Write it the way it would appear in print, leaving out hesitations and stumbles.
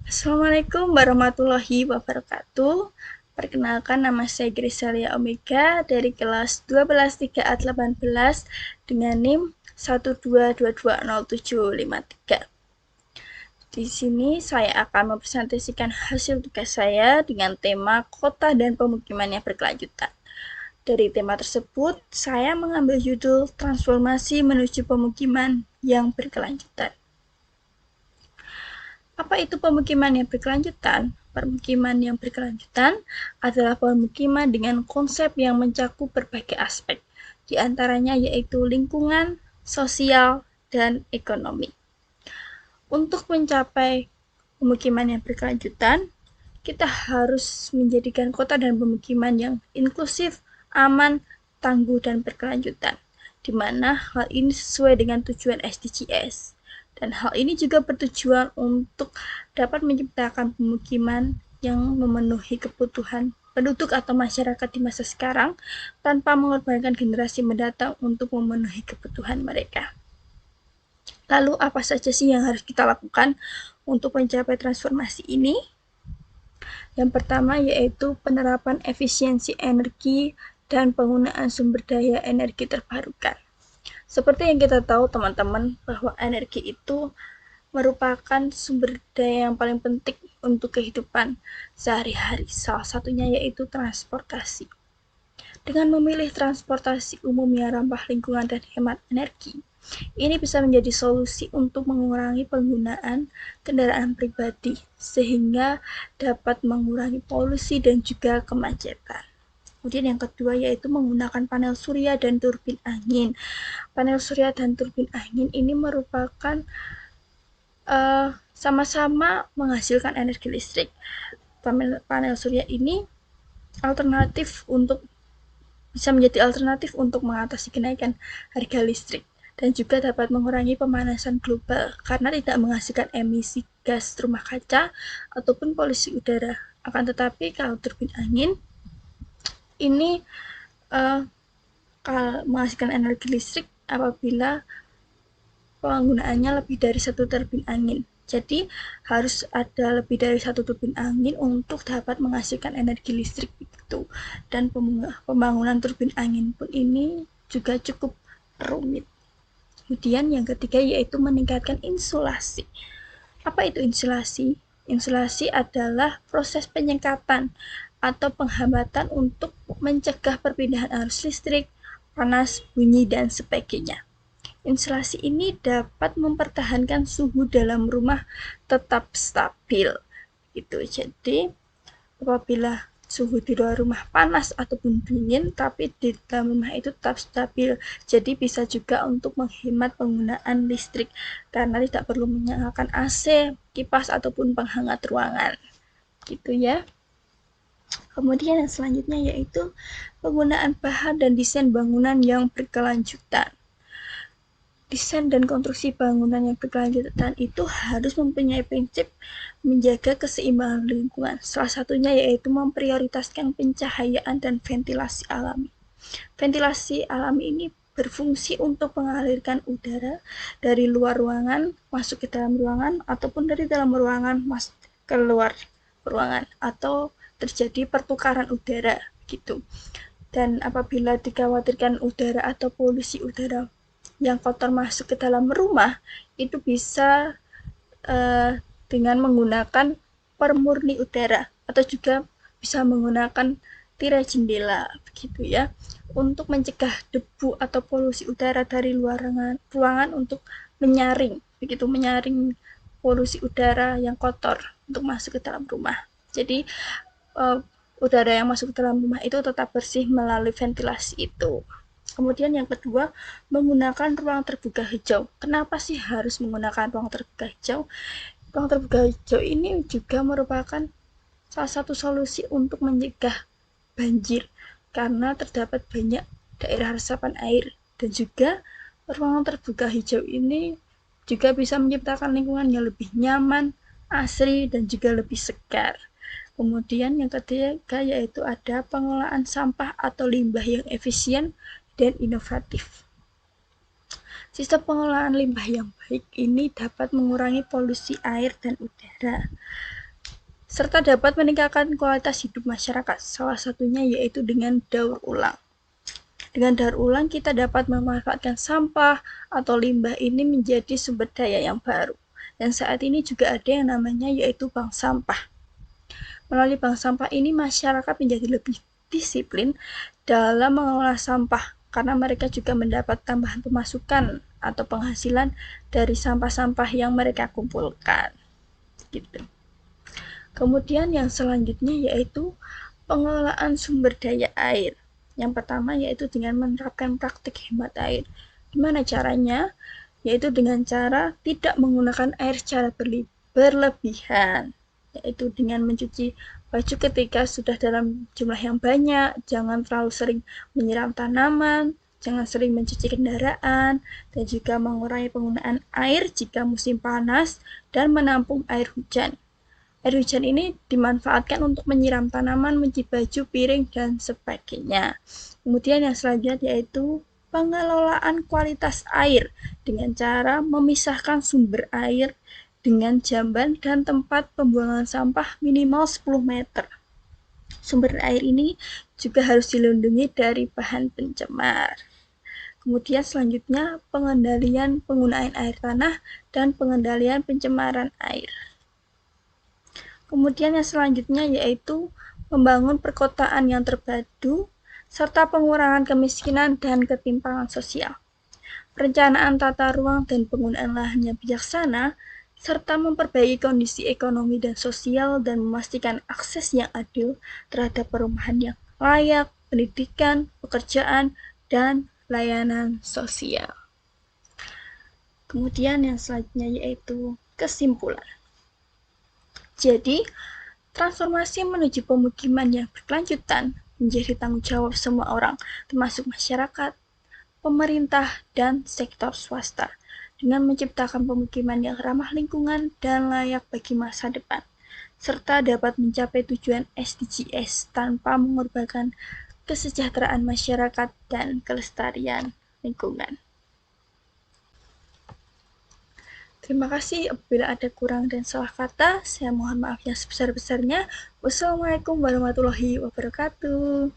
Assalamualaikum warahmatullahi wabarakatuh. Perkenalkan, nama saya Grisalia Omega dari kelas 12 3A18 dengan NIM 1222073. Di sini saya akan mempresentasikan hasil tugas saya dengan tema kota dan pemukiman yang berkelanjutan. Dari tema tersebut, saya mengambil judul transformasi menuju pemukiman yang berkelanjutan. Apa itu pemukiman yang berkelanjutan? Pemukiman yang berkelanjutan adalah pemukiman dengan konsep yang mencakup berbagai aspek, di antaranya yaitu lingkungan, sosial, dan ekonomi. Untuk mencapai pemukiman yang berkelanjutan, kita harus menjadikan kota dan pemukiman yang inklusif, aman, tangguh, dan berkelanjutan, di mana hal ini sesuai dengan tujuan SDGs. Dan hal ini juga bertujuan untuk dapat menciptakan pemukiman yang memenuhi kebutuhan penduduk atau masyarakat di masa sekarang tanpa mengorbankan generasi mendatang untuk memenuhi kebutuhan mereka. Lalu apa saja sih yang harus kita lakukan untuk mencapai transformasi ini? Yang pertama yaitu penerapan efisiensi energi dan penggunaan sumber daya energi terbarukan. Seperti yang kita tahu teman-teman, bahwa energi itu merupakan sumber daya yang paling penting untuk kehidupan sehari-hari. Salah satunya yaitu transportasi. Dengan memilih transportasi umum yang ramah lingkungan dan hemat energi, ini bisa menjadi solusi untuk mengurangi penggunaan kendaraan pribadi, sehingga dapat mengurangi polusi dan juga kemacetan. Kemudian yang kedua yaitu menggunakan panel surya dan turbin angin. Panel surya dan turbin angin ini merupakan sama-sama menghasilkan energi listrik. Panel surya ini bisa menjadi alternatif untuk mengatasi kenaikan harga listrik dan juga dapat mengurangi pemanasan global karena tidak menghasilkan emisi gas rumah kaca ataupun polusi udara. Akan tetapi kalau turbin angin ini menghasilkan energi listrik apabila penggunaannya lebih dari satu turbin angin. Jadi harus ada lebih dari satu turbin angin untuk dapat menghasilkan energi listrik itu. Dan pembangunan turbin angin pun ini juga cukup rumit. Kemudian yang ketiga yaitu meningkatkan insulasi. Apa itu insulasi? Insulasi adalah proses penyekatan atau penghambatan untuk mencegah perpindahan arus listrik, panas, bunyi, dan sebagainya. Insulasi ini dapat mempertahankan suhu dalam rumah tetap stabil. Jadi, apabila suhu di luar rumah panas ataupun dingin, tapi di dalam rumah itu tetap stabil. Jadi bisa juga untuk menghemat penggunaan listrik karena tidak perlu menyalakan AC, kipas ataupun penghangat ruangan. Gitu ya. Kemudian yang selanjutnya yaitu penggunaan bahan dan desain bangunan yang berkelanjutan. Desain dan konstruksi bangunan yang berkelanjutan itu harus mempunyai prinsip menjaga keseimbangan lingkungan. Salah satunya yaitu memprioritaskan pencahayaan dan ventilasi alami. Ventilasi alami ini berfungsi untuk mengalirkan udara dari luar ruangan masuk ke dalam ruangan ataupun dari dalam ruangan masuk ke luar ruangan atau terjadi pertukaran udara gitu. Dan apabila dikhawatirkan udara atau polusi udara yang kotor masuk ke dalam rumah, itu bisa dengan menggunakan pemurni udara atau juga bisa menggunakan tirai jendela begitu ya, untuk mencegah debu atau polusi udara dari luar ruangan untuk menyaring polusi udara yang kotor untuk masuk ke dalam rumah. Jadi udara yang masuk ke dalam rumah itu tetap bersih melalui ventilasi itu. Kemudian yang kedua, menggunakan ruang terbuka hijau. Kenapa sih harus menggunakan ruang terbuka hijau? Ruang terbuka hijau ini juga merupakan salah satu solusi untuk mencegah banjir karena terdapat banyak daerah resapan air, dan juga ruang terbuka hijau ini juga bisa menciptakan lingkungan yang lebih nyaman, asri, dan juga lebih segar. Kemudian yang ketiga yaitu ada pengelolaan sampah atau limbah yang efisien dan inovatif. Sistem pengelolaan limbah yang baik ini dapat mengurangi polusi air dan udara. serta dapat meningkatkan kualitas hidup masyarakat. Salah satunya yaitu dengan daur ulang. Dengan daur ulang, kita dapat memanfaatkan sampah atau limbah ini menjadi sumber daya yang baru. Dan saat ini juga ada yang namanya yaitu bank sampah. Melalui bank sampah ini, masyarakat menjadi lebih disiplin dalam mengelola sampah karena mereka juga mendapat tambahan pemasukan atau penghasilan dari sampah-sampah yang mereka kumpulkan. Gitu. Kemudian yang selanjutnya yaitu pengelolaan sumber daya air. Yang pertama yaitu dengan menerapkan praktik hemat air. Gimana caranya? Yaitu dengan cara tidak menggunakan air secara berlebihan, yaitu dengan mencuci baju ketika sudah dalam jumlah yang banyak, jangan terlalu sering menyiram tanaman, jangan sering mencuci kendaraan, dan juga mengurangi penggunaan air jika musim panas, dan menampung air hujan. Air hujan ini dimanfaatkan untuk menyiram tanaman, mencuci baju, piring, dan sebagainya. Kemudian yang selanjutnya yaitu pengelolaan kualitas air dengan cara memisahkan sumber air dengan jamban dan tempat pembuangan sampah minimal 10 meter. Sumber air ini juga harus dilindungi dari bahan pencemar. Kemudian selanjutnya pengendalian penggunaan air tanah dan pengendalian pencemaran air. Kemudian yang selanjutnya yaitu membangun perkotaan yang terpadu serta pengurangan kemiskinan dan ketimpangan sosial. Perencanaan tata ruang dan penggunaan lahan yang bijaksana serta memperbaiki kondisi ekonomi dan sosial dan memastikan akses yang adil terhadap perumahan yang layak, pendidikan, pekerjaan, dan layanan sosial. Kemudian yang selanjutnya yaitu kesimpulan. Jadi, transformasi menuju pemukiman yang berkelanjutan menjadi tanggung jawab semua orang, termasuk masyarakat, pemerintah, dan sektor swasta, dengan menciptakan pemukiman yang ramah lingkungan dan layak bagi masa depan, serta dapat mencapai tujuan SDGs tanpa mengorbankan kesejahteraan masyarakat dan kelestarian lingkungan. Terima kasih. Apabila ada kurang dan salah kata, saya mohon maaf yang sebesar-besarnya. Wassalamualaikum warahmatullahi wabarakatuh.